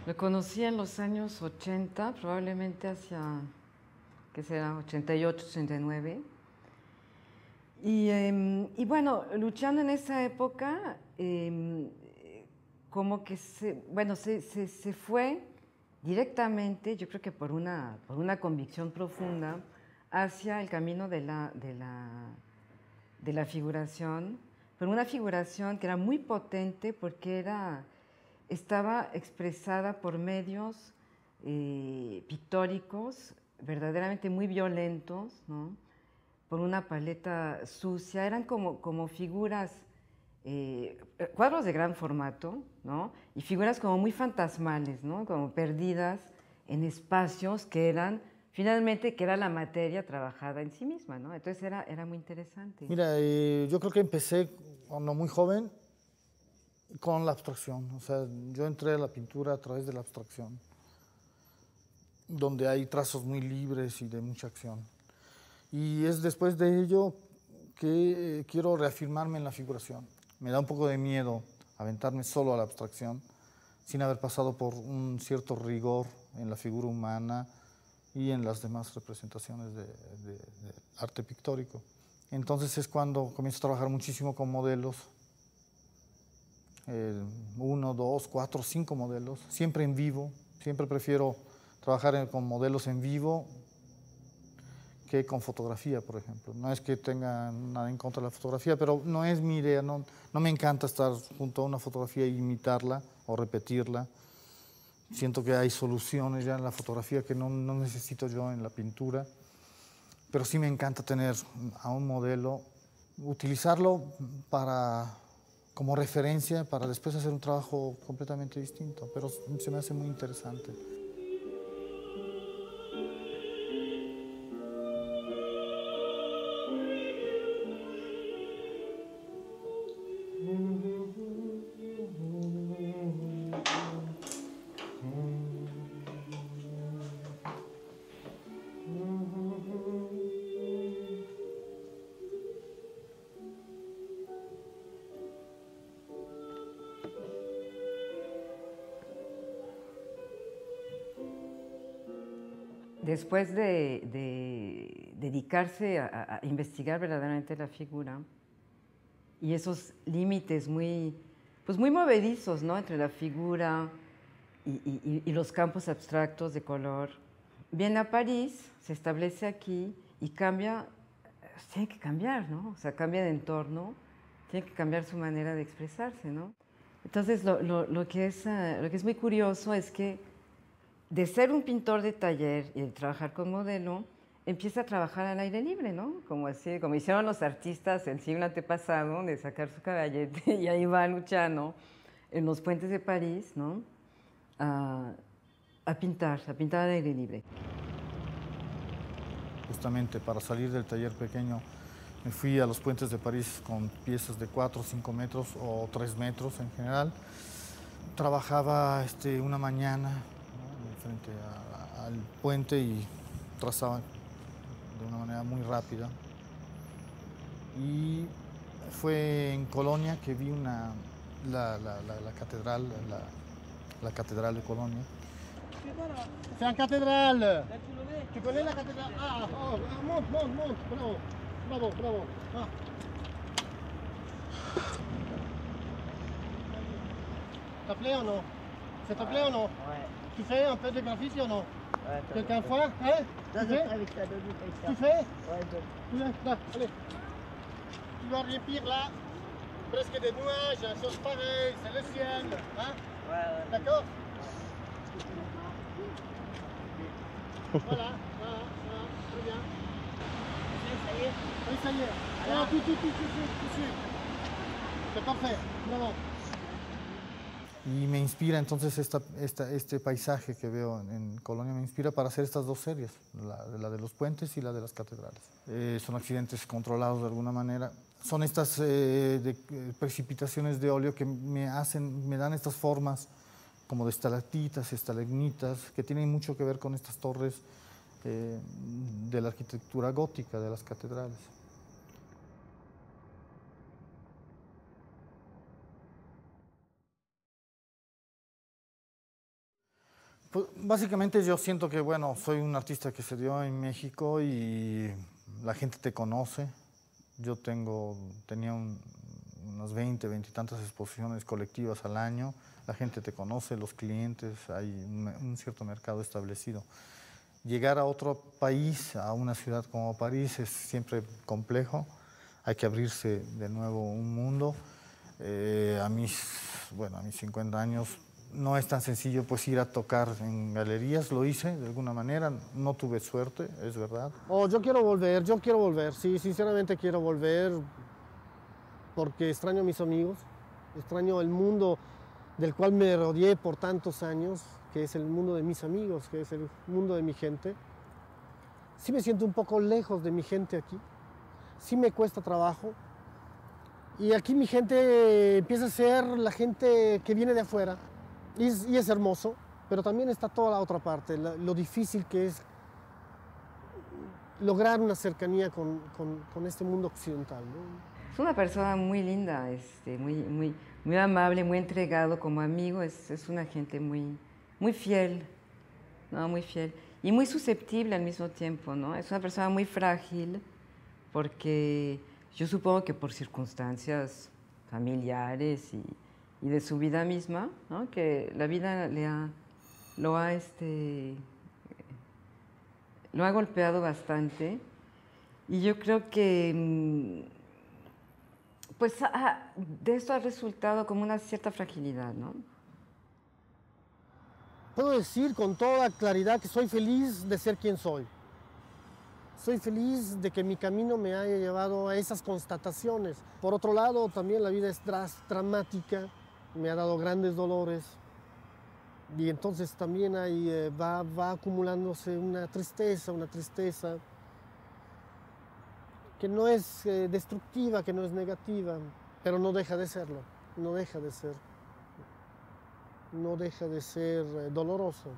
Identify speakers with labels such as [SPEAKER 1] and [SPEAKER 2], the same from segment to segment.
[SPEAKER 1] Lo conocí en los años 80, probablemente hacia, ¿qué será? 88, 89. Y bueno, luchando en esa época, como que se fue directamente, yo creo que por una convicción profunda, hacia el camino de la figuración, pero una figuración que era muy potente porque estaba expresada por medios pictóricos verdaderamente muy violentos, ¿no? Por una paleta sucia, eran como figuras, cuadros de gran formato, ¿no? Y figuras como muy fantasmales, ¿no? Como perdidas en espacios que eran, finalmente, que era la materia trabajada en sí misma, ¿no? Entonces era muy interesante.
[SPEAKER 2] Mira, yo creo que empecé cuando muy joven con la abstracción. O sea, yo entré a la pintura a través de la abstracción, donde hay trazos muy libres y de mucha acción. Y es después de ello que quiero reafirmarme en la figuración. Me da un poco de miedo aventarme solo a la abstracción, sin haber pasado por un cierto rigor en la figura humana y en las demás representaciones de arte pictórico. Entonces es cuando comienzo a trabajar muchísimo con modelos, 1, 2, 4, 5 modelos, siempre en vivo. Siempre prefiero trabajar con modelos en vivo que con fotografía, por ejemplo. No es que tenga nada en contra de la fotografía, pero no es mi idea, no me encanta estar junto a una fotografía e imitarla o repetirla. Siento que hay soluciones ya en la fotografía que no necesito yo en la pintura, pero sí me encanta tener a un modelo, utilizarlo como referencia para después hacer un trabajo completamente distinto, pero se me hace muy interesante.
[SPEAKER 1] Después de dedicarse a investigar verdaderamente la figura y esos límites pues muy movedizos, ¿no? Entre la figura y los campos abstractos de color, viene a París, se establece aquí y tiene que cambiar, ¿no? O sea, cambia de entorno, tiene que cambiar su manera de expresarse, ¿no? Entonces, lo que es muy curioso es que de ser un pintor de taller y de trabajar con modelo, empieza a trabajar al aire libre, ¿no? Como hicieron los artistas el siglo antepasado, de sacar su caballete, y ahí va Luciano en los puentes de París, ¿no? A pintar al aire libre.
[SPEAKER 2] Justamente para salir del taller pequeño, me fui a los puentes de París con piezas de 4 o 5 metros o 3 metros en general. Trabajaba una mañana, ¿no? Frente al puente y trazaba de una manera muy rápida. Y fue en Colonia que vi la catedral, la catedral de Colonia. C'est une cathédrale. Tu connais la cathédrale? Ah, oh, monte, bravo. Ah.
[SPEAKER 3] Ça te plaît ou non? Ça te plaît ou non?
[SPEAKER 4] Ouais.
[SPEAKER 3] Tu fais un peu de graffiti ou non?
[SPEAKER 4] Ouais,
[SPEAKER 3] Quelqu'un fait? Hein? Tu fais? Tu fais?
[SPEAKER 4] Ouais,
[SPEAKER 3] Tu viens, là, allez. Tu vois rien pire là? Presque des nuages, chose pareille, c'est le ciel. Hein?
[SPEAKER 4] ouais.
[SPEAKER 3] D'accord? Voilà, très bien.
[SPEAKER 4] Ça y est.
[SPEAKER 3] Oui, ça y est. Alors, tout suit. C'est parfait, bravo.
[SPEAKER 2] Y me inspira entonces este paisaje que veo en Colonia, me inspira para hacer estas dos series, la de los puentes y la de las catedrales. Son accidentes controlados de alguna manera. Son estas precipitaciones de óleo que me dan estas formas como de estalactitas, estalagmitas, que tienen mucho que ver con estas torres de la arquitectura gótica de las catedrales. Pues, básicamente yo siento que, bueno, soy un artista que se dio en México y la gente te conoce. Yo tenía unas 20 y tantas exposiciones colectivas al año. La gente te conoce, los clientes, hay un cierto mercado establecido. Llegar a otro país, a una ciudad como París, es siempre complejo. Hay que abrirse de nuevo un mundo. A mis 50 años no es tan sencillo pues ir a tocar en galerías, lo hice de alguna manera, no tuve suerte, es verdad.
[SPEAKER 3] Oh, yo quiero volver, sí, sinceramente quiero volver porque extraño a mis amigos, extraño el mundo del cual me rodeé por tantos años, que es el mundo de mis amigos, que es el mundo de mi gente. Sí me siento un poco lejos de mi gente aquí, sí me cuesta trabajo. Y aquí mi gente empieza a ser la gente que viene de afuera. Y es hermoso, pero también está toda la otra parte, lo difícil que es lograr una cercanía con este mundo occidental, ¿no?
[SPEAKER 1] Es una persona muy linda, muy amable, muy entregado como amigo. Es una gente muy fiel, ¿no? Muy fiel. Y muy susceptible al mismo tiempo, ¿no? Es una persona muy frágil porque yo supongo que por circunstancias familiares y de su vida misma, ¿no? Que la vida lo ha golpeado bastante. Y yo creo que pues de esto ha resultado como una cierta fragilidad, ¿no?
[SPEAKER 3] Puedo decir con toda claridad que soy feliz de ser quien soy. Soy feliz de que mi camino me haya llevado a esas constataciones. Por otro lado, también la vida es dramática, me ha dado grandes dolores y entonces también va acumulándose una tristeza que no es destructiva, que no es negativa, pero no deja de serlo, no deja de ser doloroso.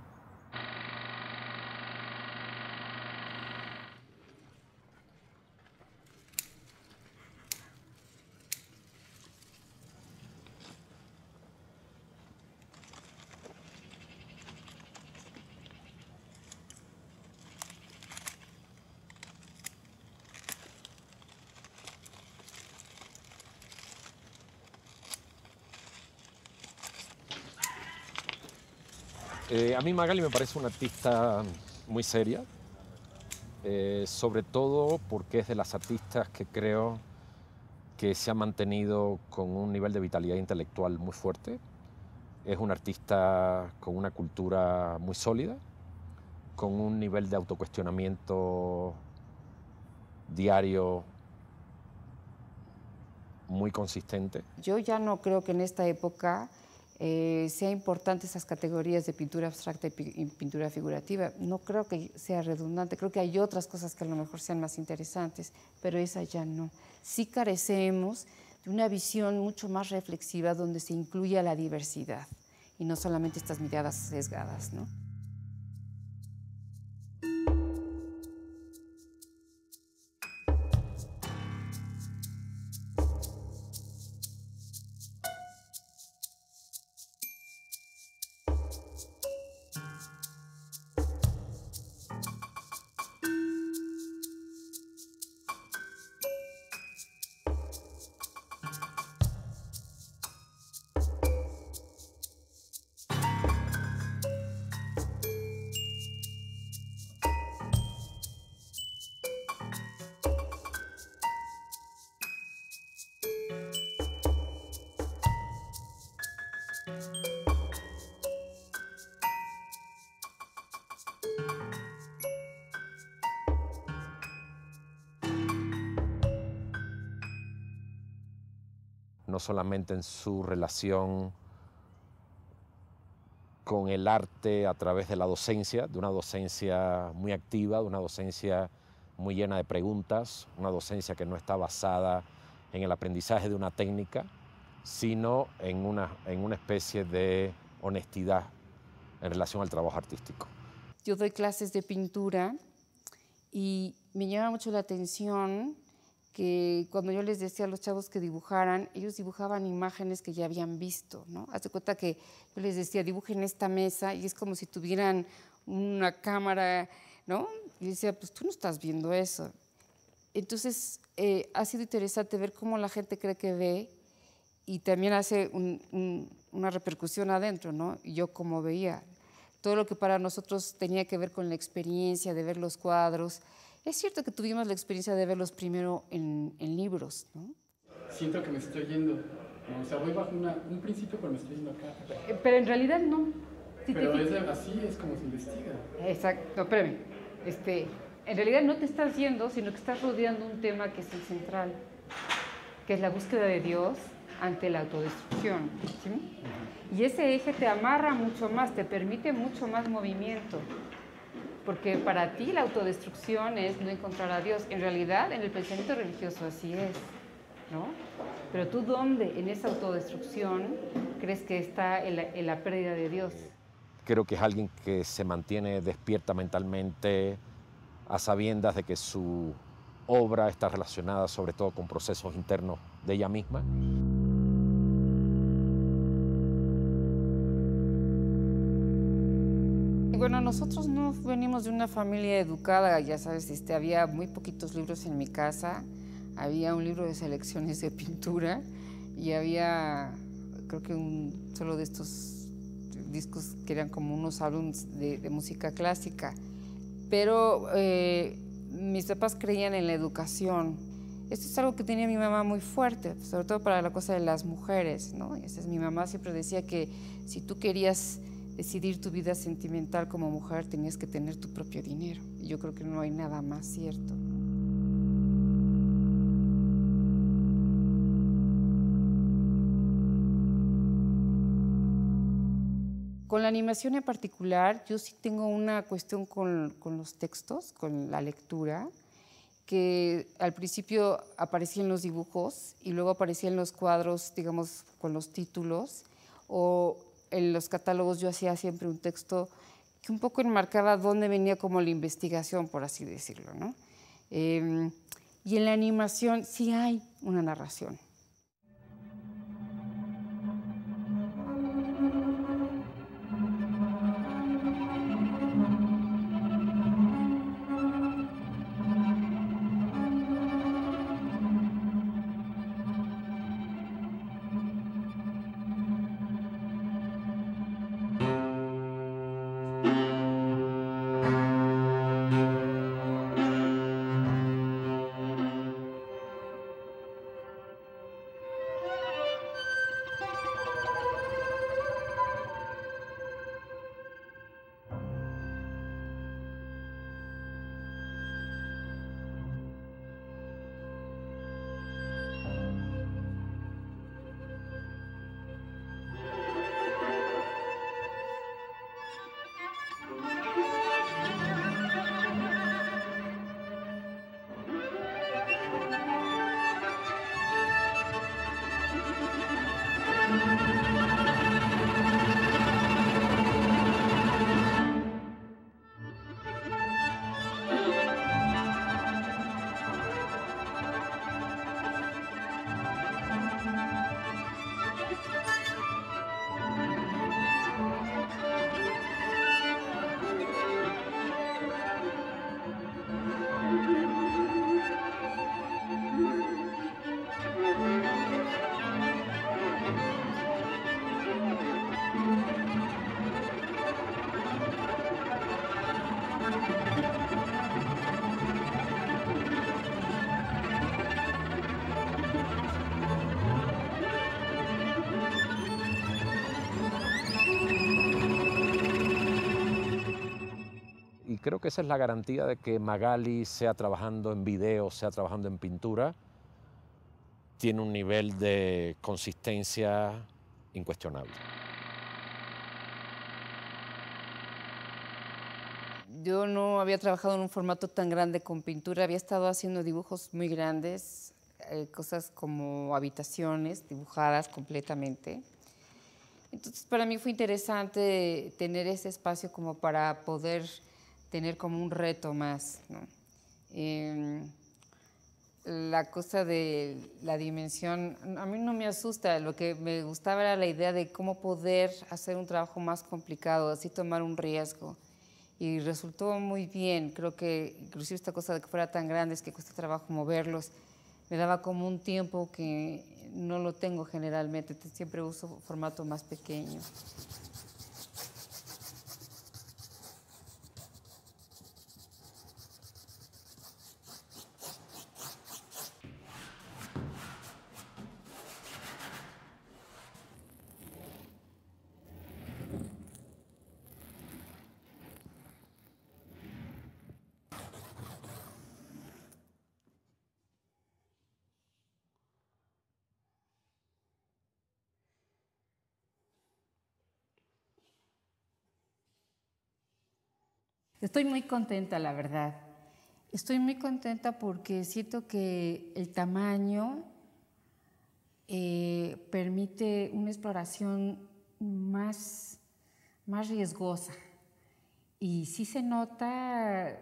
[SPEAKER 5] A mí Magali me parece una artista muy seria, sobre todo porque es de las artistas que creo que se ha mantenido con un nivel de vitalidad intelectual muy fuerte. Es una artista con una cultura muy sólida, con un nivel de autocuestionamiento diario muy consistente.
[SPEAKER 6] Yo ya no creo que en esta época sea importante esas categorías de pintura abstracta y pintura figurativa. No creo que sea redundante, creo que hay otras cosas que a lo mejor sean más interesantes, pero esa ya no. Sí carecemos de una visión mucho más reflexiva donde se incluya la diversidad y no solamente estas miradas sesgadas, ¿no?
[SPEAKER 5] no solamente en su relación con el arte a través de la docencia, de una docencia muy activa, de una docencia muy llena de preguntas, una docencia que no está basada en el aprendizaje de una técnica, sino en una especie de honestidad en relación al trabajo artístico.
[SPEAKER 6] Yo doy clases de pintura y me llama mucho la atención que cuando yo les decía a los chavos que dibujaran, ellos dibujaban imágenes que ya habían visto, ¿no? Haz de cuenta que yo les decía, dibujen esta mesa, y es como si tuvieran una cámara, ¿no? Y decía, pues tú no estás viendo eso. Entonces, ha sido interesante ver cómo la gente cree que ve y también hace una repercusión adentro, ¿no? Y yo como veía. Todo lo que para nosotros tenía que ver con la experiencia de ver los cuadros. Es cierto que tuvimos la experiencia de verlos primero en libros, ¿no?
[SPEAKER 7] Siento que me estoy yendo, ¿no? O sea, voy bajo un principio, pero me estoy yendo acá.
[SPEAKER 1] Pero en realidad no. Si
[SPEAKER 7] pero así es como se investiga.
[SPEAKER 1] Exacto, no, espérame. En realidad no te estás yendo, sino que estás rodeando un tema que es el central, que es la búsqueda de Dios ante la autodestrucción, ¿sí? Y ese eje te amarra mucho más, te permite mucho más movimiento, porque para ti la autodestrucción es no encontrar a Dios. En realidad, en el pensamiento religioso así es, ¿no? Pero tú, ¿dónde en esa autodestrucción crees que está en la pérdida de Dios?
[SPEAKER 5] Creo que es alguien que se mantiene despierta mentalmente a sabiendas de que su obra está relacionada sobre todo con procesos internos de ella misma.
[SPEAKER 6] Bueno, nosotros no venimos de una familia educada, ya sabes, había muy poquitos libros en mi casa, había un libro de selecciones de pintura y había, creo que un solo de estos discos que eran como unos álbumes de música clásica, pero mis papás creían en la educación. Esto es algo que tenía mi mamá muy fuerte, sobre todo para la cosa de las mujeres, ¿no? Entonces, mi mamá siempre decía que si tú querías decidir tu vida sentimental como mujer, tenías que tener tu propio dinero. Y yo creo que no hay nada más cierto. Con la animación en particular, yo sí tengo una cuestión con los textos, con la lectura, que al principio aparecían los dibujos y luego aparecían los cuadros, digamos, con los títulos, o en los catálogos yo hacía siempre un texto que un poco enmarcaba dónde venía como la investigación, por así decirlo, ¿no? Y en la animación sí hay una narración.
[SPEAKER 5] Creo que esa es la garantía de que Magali sea trabajando en video, sea trabajando en pintura, tiene un nivel de consistencia incuestionable.
[SPEAKER 6] Yo no había trabajado en un formato tan grande con pintura, había estado haciendo dibujos muy grandes, cosas como habitaciones dibujadas completamente. Entonces para mí fue interesante tener ese espacio como para poder tener como un reto más, ¿no? La cosa de la dimensión, a mí no me asusta, lo que me gustaba era la idea de cómo poder hacer un trabajo más complicado, así tomar un riesgo. Y resultó muy bien, creo que inclusive esta cosa de que fuera tan grande, es que cuesta trabajo moverlos, me daba como un tiempo que no lo tengo generalmente, siempre uso formato más pequeño. Estoy muy contenta, la verdad. Estoy muy contenta porque siento que el tamaño permite una exploración más riesgosa. Y sí se nota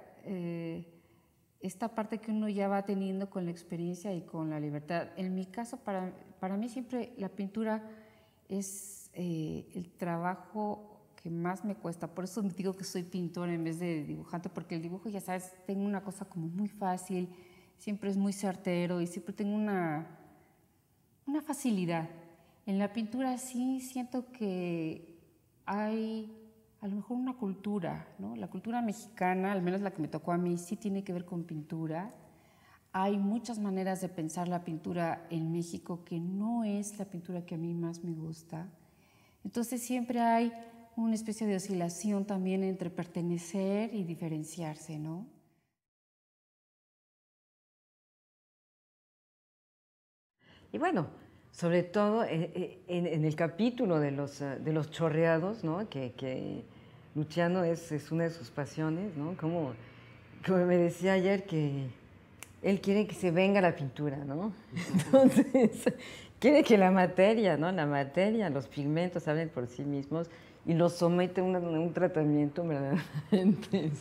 [SPEAKER 6] esta parte que uno ya va teniendo con la experiencia y con la libertad. En mi caso, para mí siempre la pintura es el trabajo que más me cuesta. Por eso digo que soy pintora en vez de dibujante, porque el dibujo, ya sabes, tengo una cosa como muy fácil, siempre es muy certero y siempre tengo una facilidad. En la pintura sí siento que hay a lo mejor una cultura, ¿no? La cultura mexicana, al menos la que me tocó a mí, sí tiene que ver con pintura. Hay muchas maneras de pensar la pintura en México que no es la pintura que a mí más me gusta. Entonces siempre hay una especie de oscilación también entre pertenecer y diferenciarse, ¿no?
[SPEAKER 1] Y bueno, sobre todo en el capítulo de los chorreados, ¿no? Que Luciano es una de sus pasiones, ¿no? Como me decía ayer que él quiere que se venga la pintura, ¿no? Entonces, quiere que la materia, ¿no? La materia, los pigmentos hablen por sí mismos y los somete a un tratamiento verdaderamente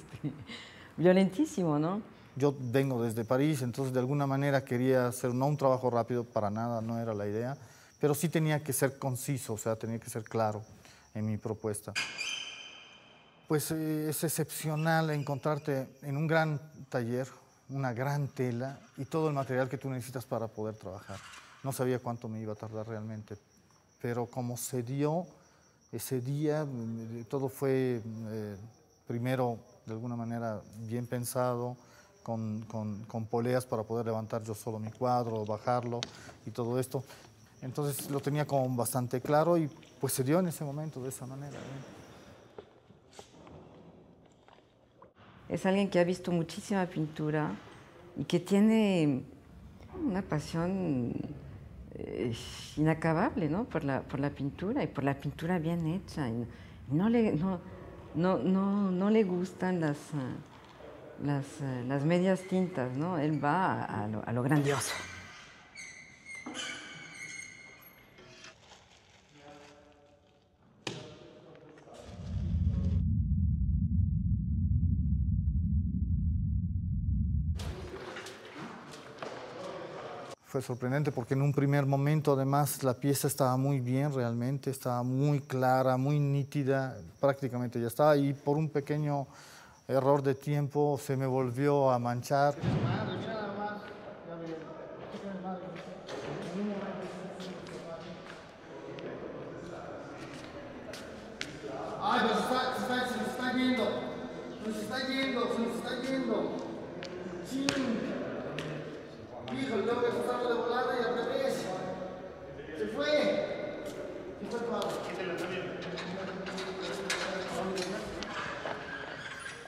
[SPEAKER 1] violentísimo, ¿no?
[SPEAKER 2] Yo vengo desde París, entonces de alguna manera quería hacer no un trabajo rápido, para nada, no era la idea, pero sí tenía que ser conciso, o sea, tenía que ser claro en mi propuesta. Pues es excepcional encontrarte en un gran taller, una gran tela y todo el material que tú necesitas para poder trabajar. No sabía cuánto me iba a tardar realmente, pero como se dio ese día, todo fue primero de alguna manera bien pensado, con poleas para poder levantar yo solo mi cuadro, bajarlo y todo esto. Entonces lo tenía como bastante claro y pues se dio en ese momento de esa manera.
[SPEAKER 1] Es alguien que ha visto muchísima pintura y que tiene una pasión inacabable, ¿no? por la pintura y por la pintura bien hecha. Y no le gustan las medias tintas, ¿no? Él va a lo grandioso.
[SPEAKER 2] Fue sorprendente porque en un primer momento además la pieza estaba muy bien realmente, estaba muy clara, muy nítida, prácticamente ya estaba y por un pequeño error de tiempo se me volvió a manchar. ¡Ay, pero se está yendo! ¡Se está yendo! ¡Sí! Hijo, tengo que pasarlo de volada y al revés. Se fue todo.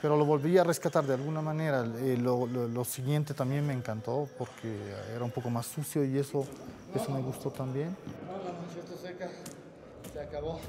[SPEAKER 2] pero lo volví a rescatar de alguna manera. Lo siguiente también me encantó porque era un poco más sucio y eso me gustó también. No, esto seca, se acabó.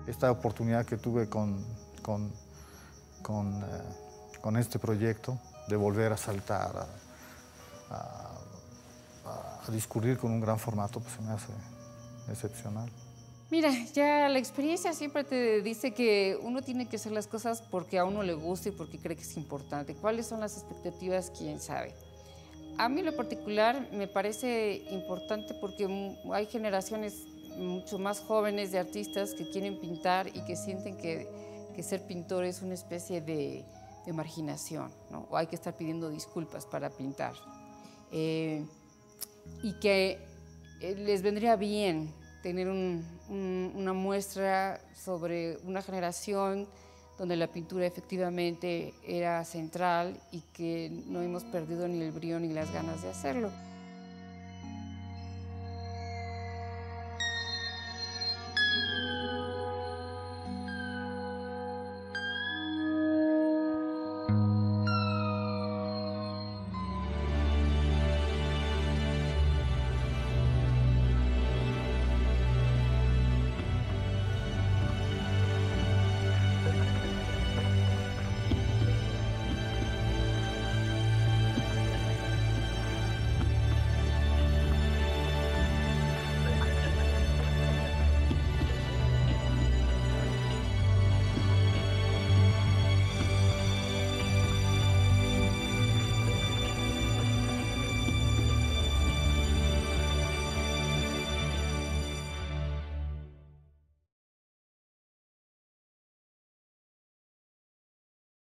[SPEAKER 2] Esta oportunidad que tuve con este proyecto de volver a saltar, a discurrir con un gran formato, pues se me hace excepcional.
[SPEAKER 6] Mira, ya la experiencia siempre te dice que uno tiene que hacer las cosas porque a uno le gusta y porque cree que es importante. ¿Cuáles son las expectativas? ¿Quién sabe? A mí en lo particular me parece importante porque hay generaciones mucho más jóvenes de artistas que quieren pintar y que sienten que ser pintor es una especie de marginación, ¿no? O hay que estar pidiendo disculpas para pintar. Y que les vendría bien tener una muestra sobre una generación donde la pintura efectivamente era central y que no hemos perdido ni el brío ni las ganas de hacerlo.